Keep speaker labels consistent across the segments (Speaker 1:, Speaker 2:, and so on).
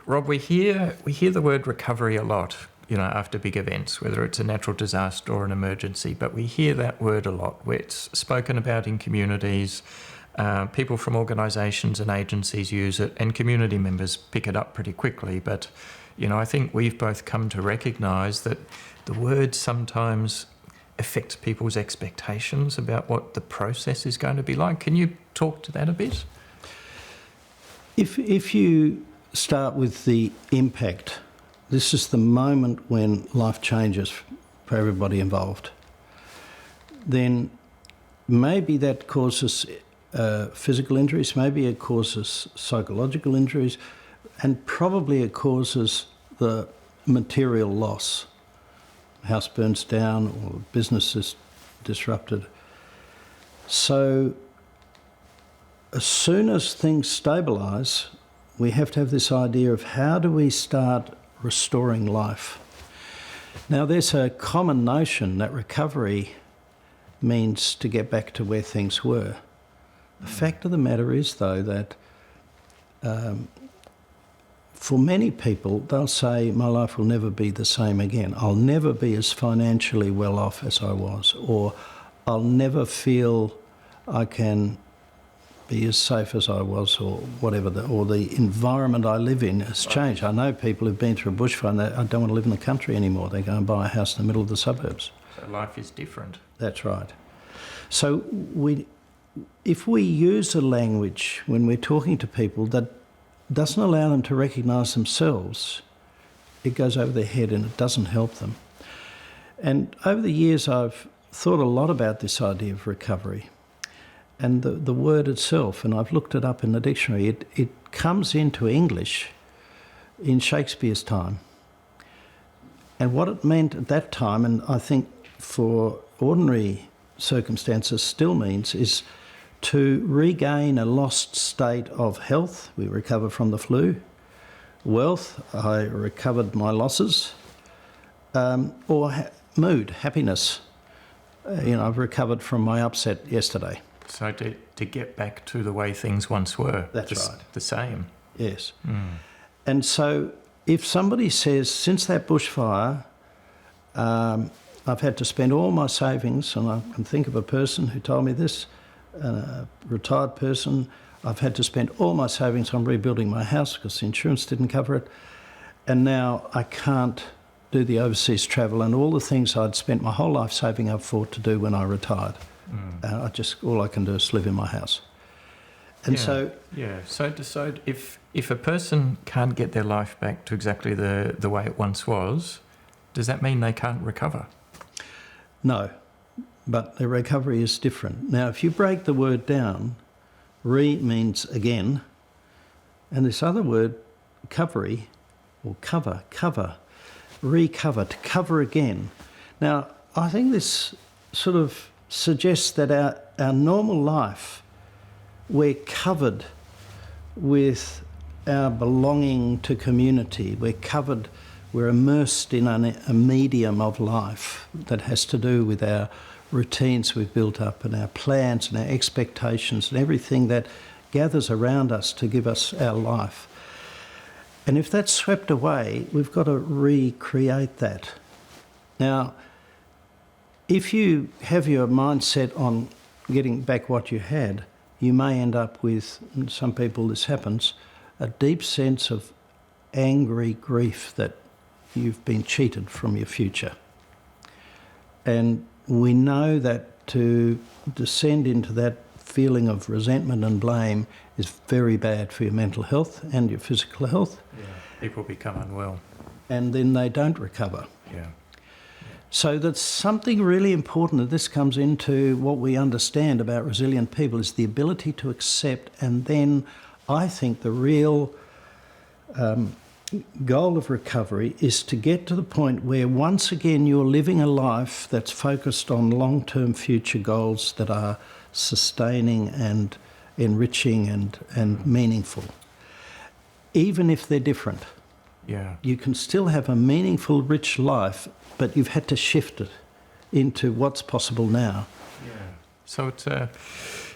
Speaker 1: Rob, we hear the word recovery a lot, after big events, whether it's a natural disaster or an emergency, but we hear that word a lot where it's spoken about in communities. People from organisations and agencies use it, and community members pick it up pretty quickly. But, I think we've both come to recognise that the word sometimes affects people's expectations about what the process is going to be like. Can you talk to that a bit?
Speaker 2: If you start with the impact, this is the moment when life changes for everybody involved, then maybe that causes physical injuries, maybe it causes psychological injuries, and probably it causes the material loss. House burns down or business is disrupted. So as soon as things stabilise, we have to have this idea of how do we start restoring life. Now there's a common notion that recovery means to get back to where things were. The fact of the matter is, though, that for many people, they'll say, my life will never be the same again. I'll never be as financially well off as I was, or I'll never feel I can be as safe as I was, or whatever, or the environment I live in has changed. I know people who've been through a bushfire and I don't want to live in the country anymore. They go and buy a house in the middle of the suburbs.
Speaker 1: So life is different.
Speaker 2: That's right. So if we use a language when we're talking to people that doesn't allow them to recognise themselves, it goes over their head and it doesn't help them. And over the years I've thought a lot about this idea of recovery and the word itself, and I've looked it up in the dictionary. It comes into English in Shakespeare's time. And what it meant at that time, and I think for ordinary circumstances still means, is to regain a lost state of health. We recover from the flu. Wealth, I recovered my losses. Or mood, happiness. I've recovered from my upset yesterday.
Speaker 1: So to get back to the way things once were.
Speaker 2: That's right.
Speaker 1: The same.
Speaker 2: Yes. And so if somebody says, since that bushfire, I've had to spend all my savings, and I can think of a person who told me this, a retired person, I've had to spend all my savings on rebuilding my house because the insurance didn't cover it, and now I can't do the overseas travel and all the things I'd spent my whole life saving up for to do when I retired. All I can do is live in my house. And so if a person can't get their life back to exactly the way it once was, does that mean they can't recover? No, but the recovery is different. Now, if you break the word down, means again, and this other word, recovery, or cover, recover, to cover again. Now, I think this sort of suggests that our normal life, we're covered with our belonging to community. We're immersed in a medium of life that has to do with our routines we've built up and our plans and our expectations and everything that gathers around us to give us our life. And if that's swept away, we've got to recreate that. Now, if you have your mindset on getting back what you had, you may end up with, and some people this happens, a deep sense of angry grief that you've been cheated from your future. And we know that to descend into that feeling of resentment and blame is very bad for your mental health and your physical health.
Speaker 1: Yeah. People become unwell.
Speaker 2: And then they don't recover.
Speaker 1: Yeah.
Speaker 2: So that's something really important, that this comes into what we understand about resilient people, is the ability to accept. And then I think the real goal of recovery is to get to the point where once again you're living a life that's focused on long-term future goals that are sustaining and enriching and meaningful, even if they're different.
Speaker 1: Yeah.
Speaker 2: You can still have a meaningful, rich life, but you've had to shift it into what's possible now.
Speaker 1: Yeah. So it's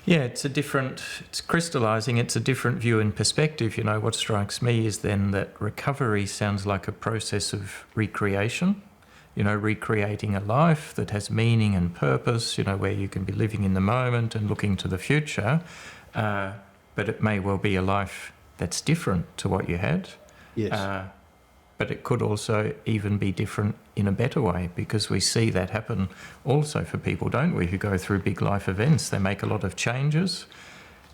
Speaker 1: Yeah, it's crystallising, it's a different view and perspective. What strikes me is then that recovery sounds like a process of recreation, recreating a life that has meaning and purpose, where you can be living in the moment and looking to the future. But it may well be a life that's different to what you had.
Speaker 2: Yes.
Speaker 1: But it could also even be different in a better way, because we see that happen also for people, don't we, who go through big life events. They make a lot of changes.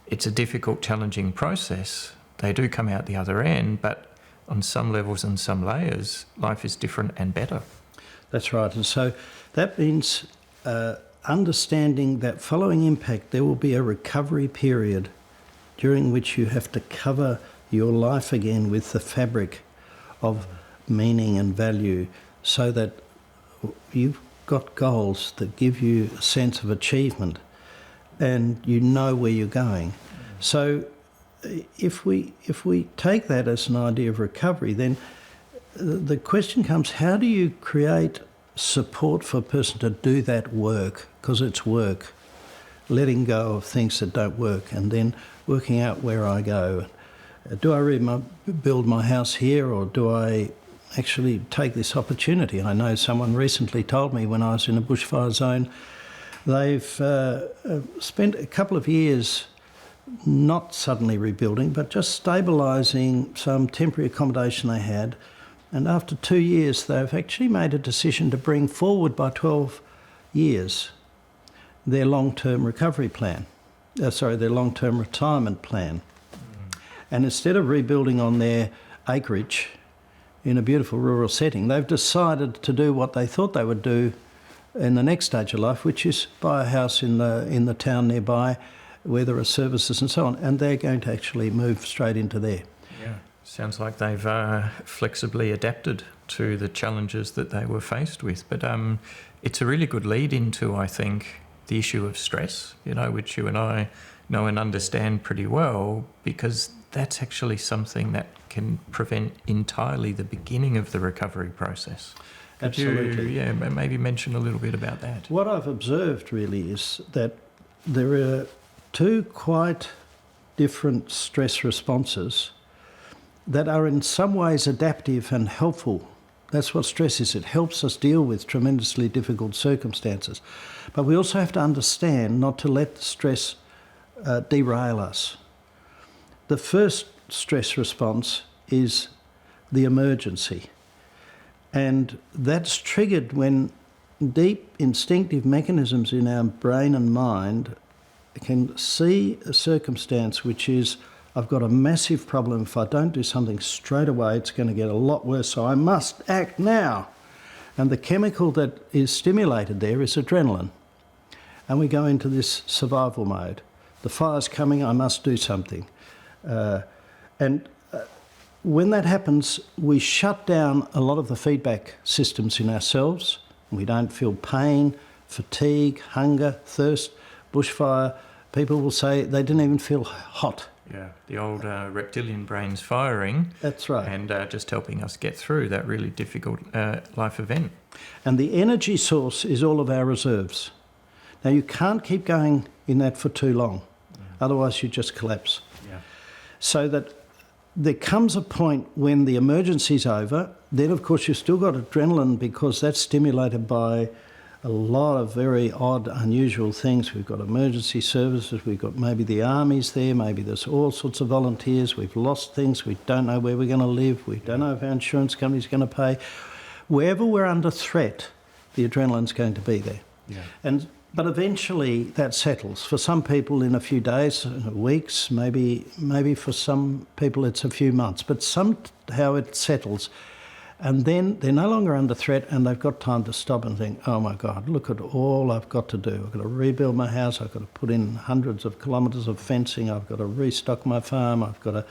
Speaker 1: It's a difficult, challenging process. They do come out the other end, but on some levels and some layers, life is different and better.
Speaker 2: That's right. And so that means understanding that following impact, there will be a recovery period during which you have to cover your life again with the fabric of meaning and value, so that you've got goals that give you a sense of achievement and you know where you're going. So if we take that as an idea of recovery, then the question comes, how do you create support for a person to do that work? Because it's work, letting go of things that don't work and then working out where I go. Do I build my house here, or do I actually take this opportunity? I know someone recently told me when I was in a bushfire zone, they've spent a couple of years not suddenly rebuilding, but just stabilising some temporary accommodation they had. And after 2 years, they've actually made a decision to bring forward by 12 years their long-term recovery plan. Their long-term retirement plan. And instead of rebuilding on their acreage in a beautiful rural setting, they've decided to do what they thought they would do in the next stage of life, which is buy a house in the town nearby where there are services and so on, and they're going to actually move straight into there.
Speaker 1: Yeah, sounds like they've flexibly adapted to the challenges that they were faced with. But it's a really good lead into, I think, the issue of stress, which you and I know and understand pretty well, because that's actually something that can prevent entirely the beginning of the recovery process.
Speaker 2: Absolutely.
Speaker 1: Maybe mention a little bit about that.
Speaker 2: What I've observed really is that there are two quite different stress responses that are in some ways adaptive and helpful. That's what stress is. It helps us deal with tremendously difficult circumstances. But we also have to understand not to let the stress derail us. The first stress response is the emergency. And that's triggered when deep instinctive mechanisms in our brain and mind can see a circumstance which is, I've got a massive problem. If I don't do something straight away, it's going to get a lot worse, so I must act now. And the chemical that is stimulated there is adrenaline. And we go into this survival mode. The fire's coming, I must do something. When that happens, we shut down a lot of the feedback systems in ourselves. We don't feel pain, fatigue, hunger, thirst. Bushfire, people will say they didn't even feel hot.
Speaker 1: Yeah, the old reptilian brain's firing.
Speaker 2: That's right.
Speaker 1: And just helping us get through that really difficult life event.
Speaker 2: And the energy source is all of our reserves. Now, you can't keep going in that for too long. Otherwise, you just collapse.
Speaker 1: Yeah.
Speaker 2: So that there comes a point when the emergency's over. Then, of course, you've still got adrenaline because that's stimulated by a lot of very odd, unusual things. We've got emergency services, we've got maybe the army's there, maybe there's all sorts of volunteers, we've lost things, we don't know where we're going to live, we don't know if our insurance company's going to pay. Wherever we're under threat, the adrenaline's going to be there.
Speaker 1: Yeah.
Speaker 2: But eventually that settles. For some people in a few days, weeks, maybe for some people it's a few months, but somehow it settles. And then they're no longer under threat and they've got time to stop and think, oh my God, look at all I've got to do. I've got to rebuild my house, I've got to put in hundreds of kilometres of fencing, I've got to restock my farm, I've got to,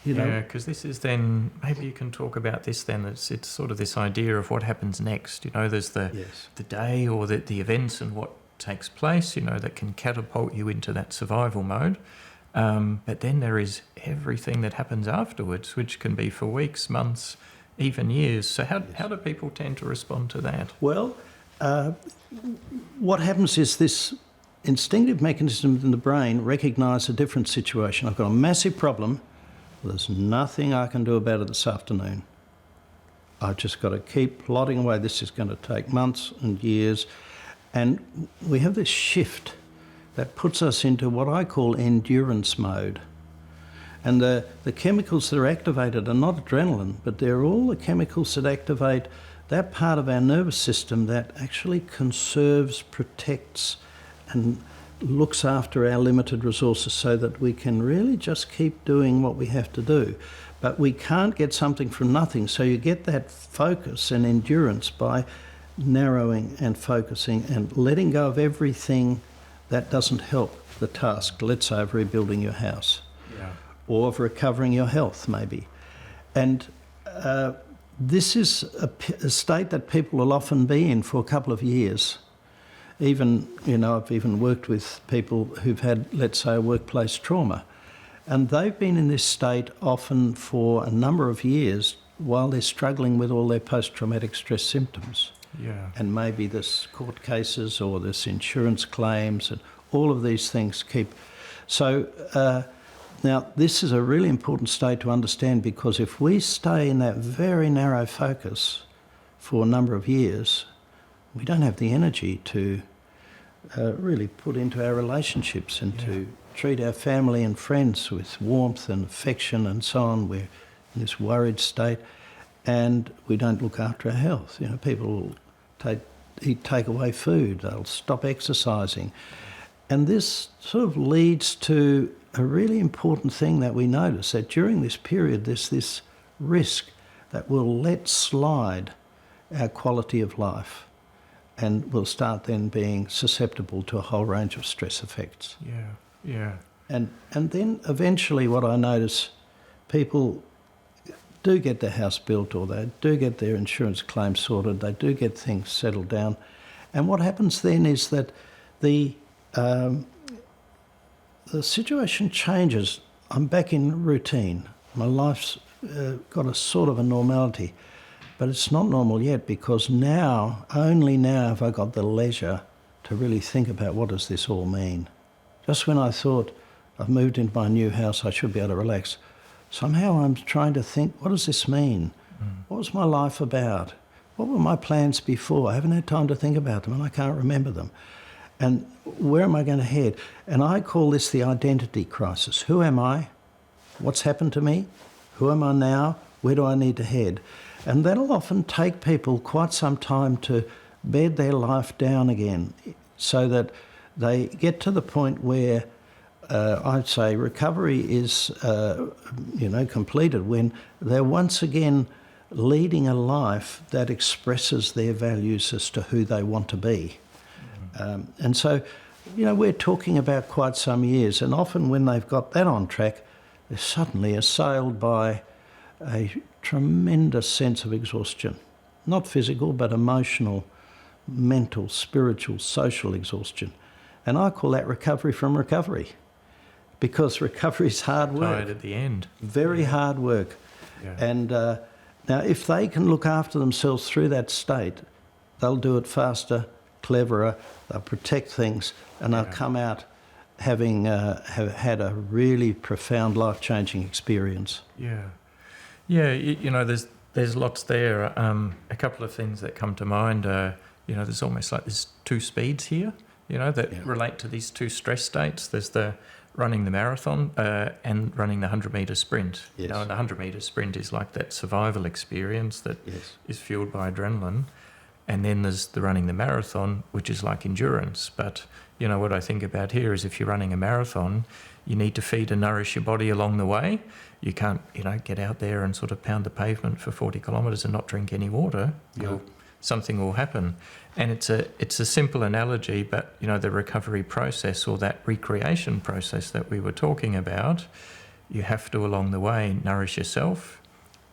Speaker 1: Yeah, because this is then, maybe you can talk about this then, it's sort of this idea of what happens next. There's the day or the events and what takes place, that can catapult you into that survival mode. But then there is everything that happens afterwards, which can be for weeks, months, even years. So how do people tend to respond to that?
Speaker 2: Well, what happens is this instinctive mechanisms in the brain recognise a different situation. I've got a massive problem. There's nothing I can do about it this afternoon. I've just got to keep plodding away. This is going to take months and years. And we have this shift that puts us into what I call endurance mode. And the chemicals that are activated are not adrenaline, but they're all the chemicals that activate that part of our nervous system that actually conserves, protects, and looks after our limited resources so that we can really just keep doing what we have to do. But we can't get something from nothing, so you get that focus and endurance by narrowing and focusing and letting go of everything that doesn't help the task, let's say of rebuilding your house, or of recovering your health maybe. And this is a state that people will often be in for a couple of years. Even, I've even worked with people who've had, let's say, a workplace trauma, and they've been in this state often for a number of years while they're struggling with all their post-traumatic stress symptoms.
Speaker 1: Yeah.
Speaker 2: And maybe there's court cases or there's insurance claims, and all of these things keep. So now this is a really important state to understand, because if we stay in that very narrow focus for a number of years, we don't have the energy to really put into our relationships and to treat our family and friends with warmth and affection and so on. We're in this worried state, and we don't look after our health. People will take away food, they'll stop exercising. And this sort of leads to a really important thing that we notice, that during this period there's this risk that we'll let slide our quality of life, and we'll start then being susceptible to a whole range of stress effects.
Speaker 1: Yeah.
Speaker 2: And then eventually what I notice, people do get their house built, or they do get their insurance claims sorted, they do get things settled down. And what happens then is that the situation changes. I'm back in routine. My life's got a sort of a normality. But it's not normal yet, because only now have I got the leisure to really think about what does this all mean. Just when I thought I've moved into my new house, I should be able to relax, somehow I'm trying to think, what does this mean? What was my life about? What were my plans before? I haven't had time to think about them, and I can't remember them. And where am I going to head? And I call this the identity crisis. Who am I? What's happened to me? Who am I now? Where do I need to head? And that'll often take people quite some time to bed their life down again, so that they get to the point where I'd say recovery is completed when they're once again leading a life that expresses their values as to who they want to be. And so, we're talking about quite some years, and often when they've got that on track, they're suddenly assailed by a tremendous sense of exhaustion. Not physical, but emotional, mental, spiritual, social exhaustion. And I call that recovery from recovery, because recovery is hard work.
Speaker 1: Tired at the end.
Speaker 2: Very hard work.
Speaker 1: Yeah.
Speaker 2: And now if they can look after themselves through that state, they'll do it faster, cleverer, they'll protect things, and they'll come out having have had a really profound life-changing experience.
Speaker 1: There's lots there. A couple of things that come to mind. There's almost like there's two speeds here, that relate to these two stress states. There's the running the marathon and running the 100-metre sprint.
Speaker 2: Yes.
Speaker 1: And the 100-metre sprint is like that survival experience that is fueled by adrenaline. And then there's the running the marathon, which is like endurance. But, what I think about here is if you're running a marathon, you need to feed and nourish your body along the way. You can't, get out there and sort of pound the pavement for 40 kilometres and not drink any water. Something will happen. And it's a simple analogy, but, the recovery process, or that recreation process that we were talking about, you have to, along the way, nourish yourself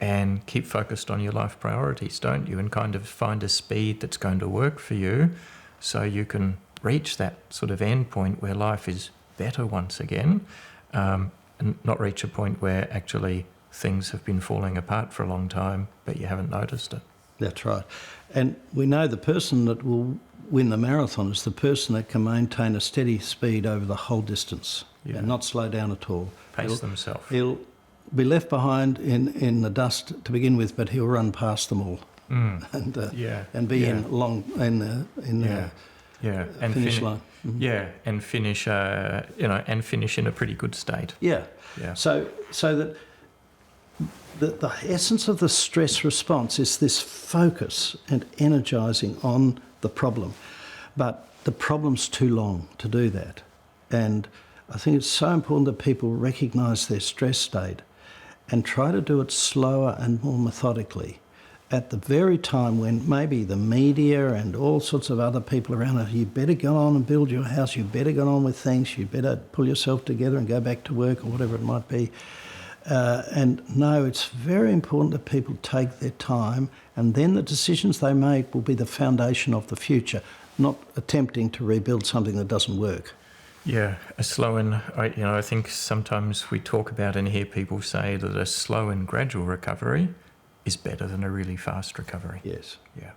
Speaker 1: and keep focused on your life priorities, don't you? And kind of find a speed that's going to work for you, so you can reach that sort of end point where life is better once again, and not reach a point where actually things have been falling apart for a long time, but you haven't noticed it.
Speaker 2: That's right. And we know the person that will win the marathon is the person that can maintain a steady speed over the whole distance and not slow down at all.
Speaker 1: Pace themselves.
Speaker 2: He'll be left behind in the dust to begin with, but he'll run past them all and be in the finish line. Mm-hmm.
Speaker 1: Yeah, and finish in a pretty good state.
Speaker 2: Yeah.
Speaker 1: Yeah.
Speaker 2: So that the essence of the stress response is this focus and energising on the problem. But the problem's too long to do that. And I think it's so important that people recognise their stress state and try to do it slower and more methodically at the very time when maybe the media and all sorts of other people around it, you better go on and build your house, you better get on with things, you better pull yourself together and go back to work or whatever it might be. And no, it's very important that people take their time, and then the decisions they make will be the foundation of the future, not attempting to rebuild something that doesn't work.
Speaker 1: Yeah, a slow and, I think sometimes we talk about and hear people say that a slow and gradual recovery is better than a really fast recovery.
Speaker 2: Yes.
Speaker 1: Yeah.